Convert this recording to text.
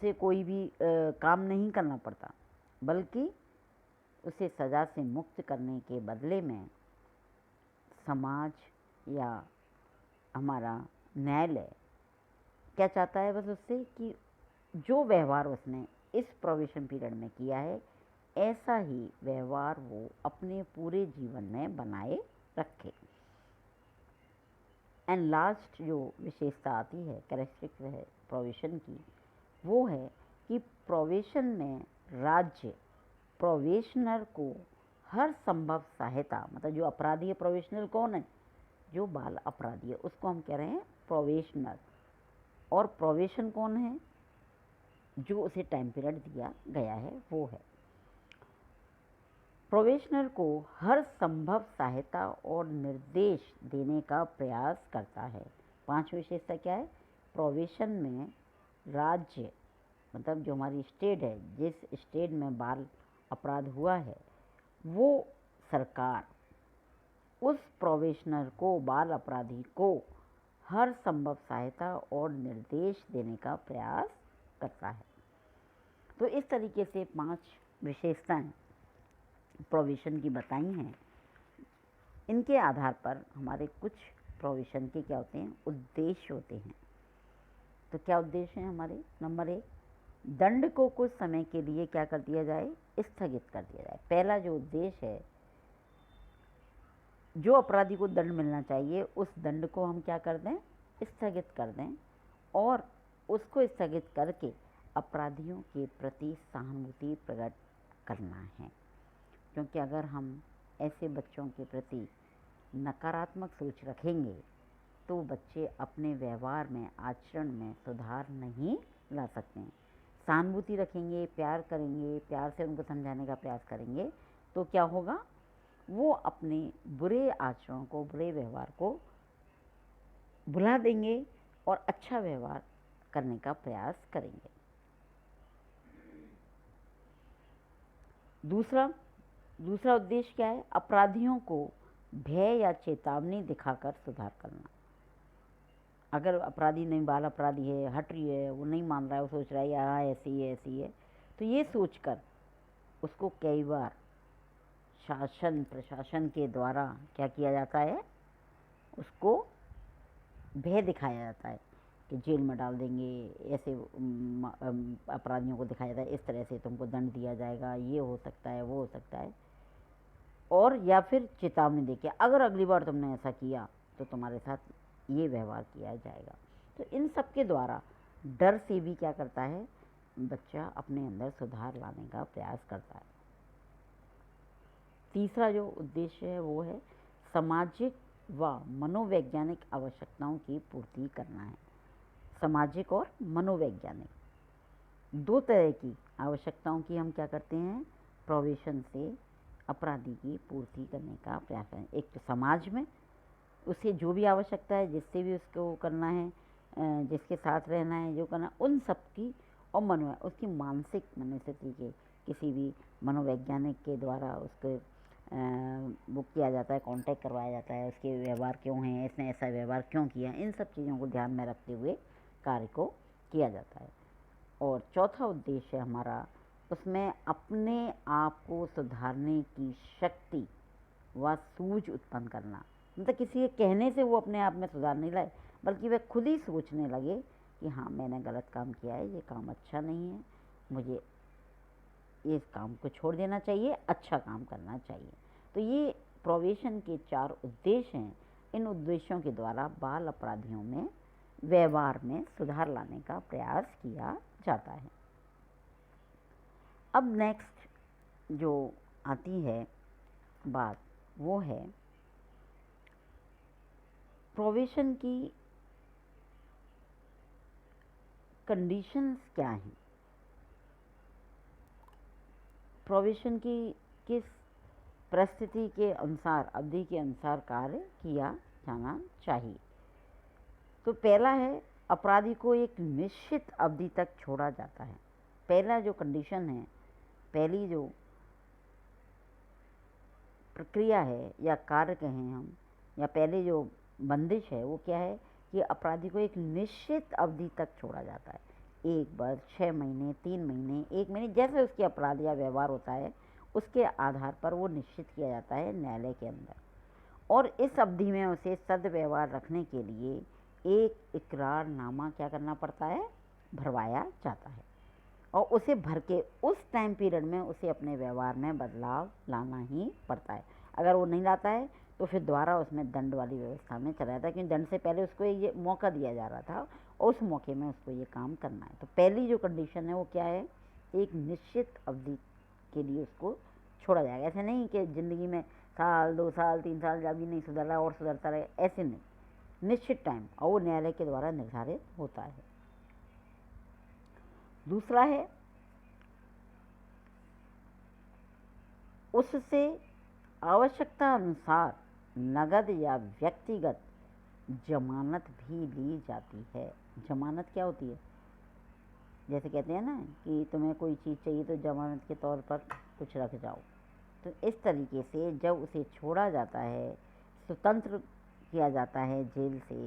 से कोई भी काम नहीं करना पड़ता, बल्कि उसे सज़ा से मुक्त करने के बदले में समाज या हमारा न्यायालय क्या चाहता है, बस उससे कि जो व्यवहार उसने इस प्रोबेशन पीरियड में किया है ऐसा ही व्यवहार वो अपने पूरे जीवन में बनाए रखे। एंड लास्ट जो विशेषता आती है, कैरेक्टरिस्टिक है प्रोबेशन की, वो है कि प्रोबेशन में राज्य प्रोबेशनर को हर संभव सहायता, मतलब जो अपराधी है, प्रोबेशनर कौन है, जो बाल अपराधी है उसको हम कह रहे हैं प्रोबेशनर, और प्रोबेशन कौन है, जो उसे टाइम पीरियड दिया गया है वो है। प्रोबेशनर को हर संभव सहायता और निर्देश देने का प्रयास करता है। 5 विशेषता क्या है, प्रोबेशन में राज्य, मतलब जो हमारी स्टेट है, जिस स्टेट में बाल अपराध हुआ है, वो सरकार उस प्रोबेशनर को, बाल अपराधी को हर संभव सहायता और निर्देश देने का प्रयास करता है। तो इस तरीके से 5 विशेषताएं प्रोबेशन की बताई हैं। इनके आधार पर हमारे कुछ प्रोबेशन के क्या होते हैं, उद्देश्य होते हैं। तो क्या उद्देश्य हैं हमारे, नंबर 1, दंड को कुछ समय के लिए क्या कर दिया जाए, स्थगित कर दिया जाए। पहला जो उद्देश्य है, जो अपराधी को दंड मिलना चाहिए उस दंड को हम क्या कर दें, स्थगित कर दें, और उसको स्थगित करके अपराधियों के प्रति सहानुभूति प्रकट करना है। क्योंकि अगर हम ऐसे बच्चों के प्रति नकारात्मक सोच रखेंगे तो बच्चे अपने व्यवहार में, आचरण में सुधार नहीं ला सकते हैं। सहानुभूति रखेंगे, प्यार करेंगे, प्यार से उनको समझाने का प्रयास करेंगे, तो क्या होगा, वो अपने बुरे आचरण को, बुरे व्यवहार को भुला देंगे और अच्छा व्यवहार करने का प्रयास करेंगे। दूसरा उद्देश्य क्या है, अपराधियों को भय या चेतावनी दिखाकर सुधार करना। अगर अपराधी नहीं, बाल अपराधी है, हट रही है, वो नहीं मान रहा है, वो सोच रहा है यहाँ ऐसी है, तो ये सोचकर उसको कई बार शासन, प्रशासन के द्वारा क्या किया जाता है, उसको भय दिखाया जाता है कि जेल में डाल देंगे, ऐसे अपराधियों को दिखाया जाता है, इस तरह से तुमको दंड दिया जाएगा, ये हो सकता है, वो हो सकता है, और या फिर चेतावनी देके अगर अगली बार तुमने ऐसा किया तो तुम्हारे साथ ये व्यवहार किया जाएगा। तो इन सब के द्वारा डर से भी क्या करता है, बच्चा अपने अंदर सुधार लाने का प्रयास करता है। तीसरा जो उद्देश्य है वो है सामाजिक व मनोवैज्ञानिक आवश्यकताओं की पूर्ति करना है। सामाजिक और मनोवैज्ञानिक, 2 तरह की आवश्यकताओं की हम क्या करते हैं, प्रोबेशन से अपराधी की पूर्ति करने का प्रयास करें। एक तो समाज में उसे जो भी आवश्यकता है, जिससे भी उसको करना है, जिसके साथ रहना है, जो करना, उन सब की, और उसकी मानसिक मनोस्थिति के किसी भी मनोवैज्ञानिक के द्वारा उसको वो किया जाता है, कांटेक्ट करवाया जाता है, उसके व्यवहार क्यों हैं, इसने ऐसा व्यवहार क्यों किया, इन सब चीज़ों को ध्यान में रखते हुए कार्य को किया जाता है। और चौथा उद्देश्य हमारा, उसमें अपने आप को सुधारने की शक्ति व सूझ उत्पन्न करना। मतलब किसी के कहने से वो अपने आप में सुधार नहीं लाए, बल्कि वह खुद ही सोचने लगे कि हाँ, मैंने गलत काम किया है, ये काम अच्छा नहीं है, मुझे इस काम को छोड़ देना चाहिए, अच्छा काम करना चाहिए। तो ये प्रोबेशन के 4 उद्देश्य हैं। इन उद्देश्यों के द्वारा बाल अपराधियों में व्यवहार में सुधार लाने का प्रयास किया जाता है। अब नेक्स्ट जो आती है बात, वो है प्रोबेशन की कंडीशंस क्या हैं, प्रोबेशन की किस परिस्थिति के अनुसार, अवधि के अनुसार कार्य किया जाना चाहिए। तो पहला है, अपराधी को एक निश्चित अवधि तक छोड़ा जाता है। पहला जो कंडीशन है, पहली जो प्रक्रिया है या कार्य कहें हम, या पहले जो बंदिश है, वो क्या है कि अपराधी को एक निश्चित अवधि तक छोड़ा जाता है। 1 वर्ष, 6 महीने, 3 महीने, 1 महीने, जैसे उसके अपराध या व्यवहार होता है उसके आधार पर वो निश्चित किया जाता है न्यायालय के अंदर। और इस अवधि में उसे सद्व्यवहार रखने के लिए एक इकरारनामा क्या करना पड़ता है, भरवाया जाता है। और उसे भर के उस टाइम पीरियड में उसे अपने व्यवहार में बदलाव लाना ही पड़ता है। अगर वो नहीं लाता है तो फिर दोबारा उसमें दंड वाली व्यवस्था में चला जाता है, क्योंकि दंड से पहले उसको ये मौका दिया जा रहा था और उस मौके में उसको ये काम करना है। तो पहली जो कंडीशन है वो क्या है, एक निश्चित अवधि के लिए उसको छोड़ा जाएगा। ऐसे नहीं कि ज़िंदगी में साल, 2 साल, 3 साल जब भी नहीं सुधर रहा और सुधरता रहे, ऐसे नहीं, निश्चित टाइम, और वो न्यायालय के द्वारा निर्धारित होता है। दूसरा है, उससे आवश्यकता अनुसार नगद या व्यक्तिगत जमानत भी ली जाती है। जमानत क्या होती है, जैसे कहते हैं ना कि तुम्हें कोई चीज़ चाहिए तो जमानत के तौर पर कुछ रख जाओ। तो इस तरीके से जब उसे छोड़ा जाता है, स्वतंत्र किया जाता है जेल से,